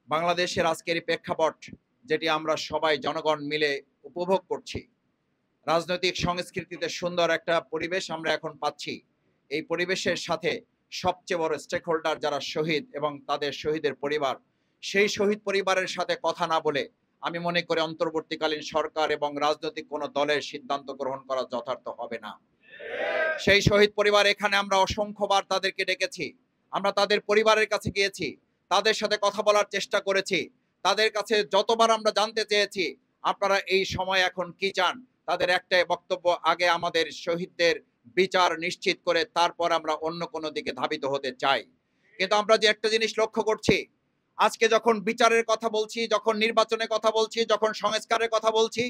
বাংলাদেশের আজকের এই প্রেক্ষাপট যেটি আমরা সবাই জনগণ মিলে উপভোগ করছি, রাজনৈতিক সংস্কৃতিতে সুন্দর একটা পরিবেশ আমরা এখন পাচ্ছি। এই পরিবেশের সাথে সবচেয়ে বড় স্টেক হোল্ডার যারা শহীদ এবং তাদের শহীদের পরিবার, সেই শহীদ পরিবারের সাথে কথা না বলে আমি মনে করি অন্তর্বর্তীকালীন সরকার এবং রাজনৈতিক কোনো দলের সিদ্ধান্ত গ্রহণ করা যথার্থ হবে না। সেই শহীদ পরিবার এখানে আমরা অসংখ্যবার তাদেরকে ডেকেছি, আমরা তাদের পরিবারের কাছে গিয়েছি, তাদের সাথে কথা বলার চেষ্টা করেছি, তাদের কাছে যতবার আমরা জানতে চেয়েছি আপনারা এই সময় এখন কি চান, তাদের একটাই বক্তব্য, আগে আমাদের শহীদদের বিচার নিশ্চিত করে তারপর আমরা অন্য কোনো দিকে ধাবিত হতে চাই। কিন্তু আমরা যে একটা জিনিস লক্ষ্য করছি, আজকে যখন বিচারের কথা বলছি, যখন নির্বাচনের কথা বলছি, যখন সংস্কারের কথা বলছি,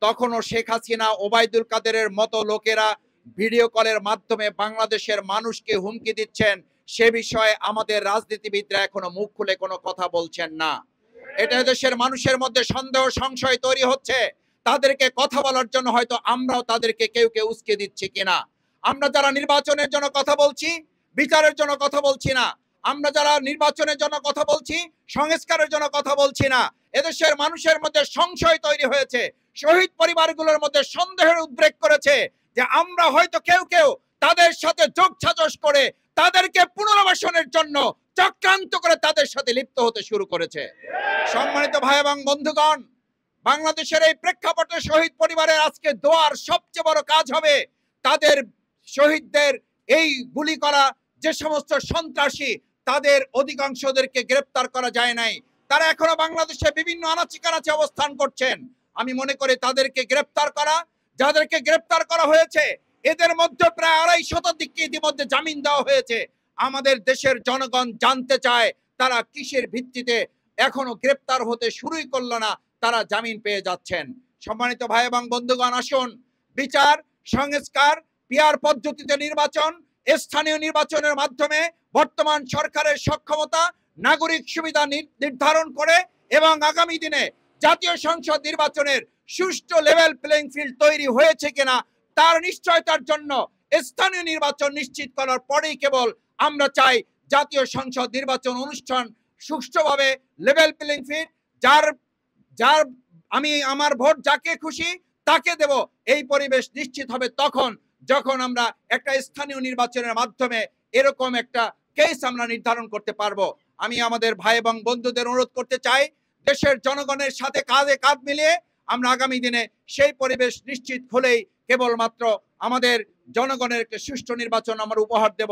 তখনও শেখ হাসিনা, ওবায়দুল কাদেরের মতো লোকেরা ভিডিও কলের মাধ্যমে বাংলাদেশের মানুষকে হুমকি দিচ্ছেন, সে বিষয়ে আমাদের রাজনীতিবিদরা এখনো মুখ খুলে কোনো কথা বলছেন না। এটা দেশের মানুষের মধ্যে সন্দেহ সংশয় তৈরি হচ্ছে, তাদেরকে কথা বলার জন্য হয়তো আমরাও তাদেরকে কেউ কেউ উস্কে দিচ্ছি কিনা। আমরা যারা নির্বাচনের জন্য কথা বলছি, বিচারের জন্য কথা বলছি না, আমরা যারা নির্বাচনের জন্য কথা বলছি, সংস্কারের জন্য কথা বলছি না, এদেশের মানুষের মধ্যে সংশয় তৈরি হয়েছে, শহীদ পরিবারগুলোর মধ্যে সন্দেহের উদ্রেক করেছে যে আমরা হয়তো কেউ কেউ তাদের সাথে যোগসাজশ করে তাদেরকে পুনর্বাসনের জন্য চক্রান্ত করে তাদের সাথে লিপ্ত হতে শুরু করেছে। সম্মানিত ভাই এবং বন্ধুগণ, বাংলাদেশের এই প্রেক্ষাপটে শহীদ পরিবারের আজকে দোয়ার সবচেয়ে বড় কাজ হবে তাদের শহীদদের এই গুলি করা যে সমস্ত সন্ত্রাসী, তাদের অধিকাংশদেরকে গ্রেপ্তার করা যায় নাই, তারা এখনো বাংলাদেশে বিভিন্ন আনাচে কানাচে অবস্থান করছেন। আমি মনে করি তাদেরকে গ্রেপ্তার করা, যাদেরকে গ্রেপ্তার করা হয়েছে এদের মধ্যে প্রায় 250 ইতিমধ্যে জামিন দেওয়া হয়েছে। আমাদের দেশের জনগণ জানতে চায় তারা কিসের ভিত্তিতে এখনো গ্রেপ্তার হতে শুরুই করলো না, তারা জামিন পেয়ে যাচ্ছেন। সম্মানিত ভাই এবং বন্ধুগণ, আসুন বিচার, সংস্কার, পিআর পদ্ধতিতে নির্বাচন, স্থানীয় নির্বাচনের মাধ্যমে বর্তমান সরকারের সক্ষমতা, নাগরিক সুবিধা নির্ধারণ করে এবং আগামী দিনে জাতীয় সংসদ নির্বাচনের সুষ্ঠু লেভেল প্লেইং ফিল্ড তৈরি হয়েছে কিনা তার নিশ্চয়তার জন্য স্থানীয় নির্বাচন নিশ্চিত করার পরেই কেবল আমরা চাই জাতীয় সংসদ নির্বাচন অনুষ্ঠান সুষ্ঠুভাবে লেভেল প্লেইং ফিল্ড, যার যার আমি আমার ভোট যাকে খুশি তাকে দেব, এই পরিবেশ নিশ্চিত হবে তখন যখন আমরা একটা স্থানীয় নির্বাচনের মাধ্যমে এরকম একটা কেস আমরা নির্ধারণ করতে পারবো। আমি আমাদের ভাই এবং বন্ধুদের অনুরোধ করতে চাই, দেশের জনগণের সাথে কাঁধে কাঁধ মিলিয়ে আমরা আগামী দিনে সেই পরিবেশ নিশ্চিত হলেই কেবলমাত্র আমাদের জনগণের একটা সুষ্ঠু নির্বাচন আমরা উপহার দেব।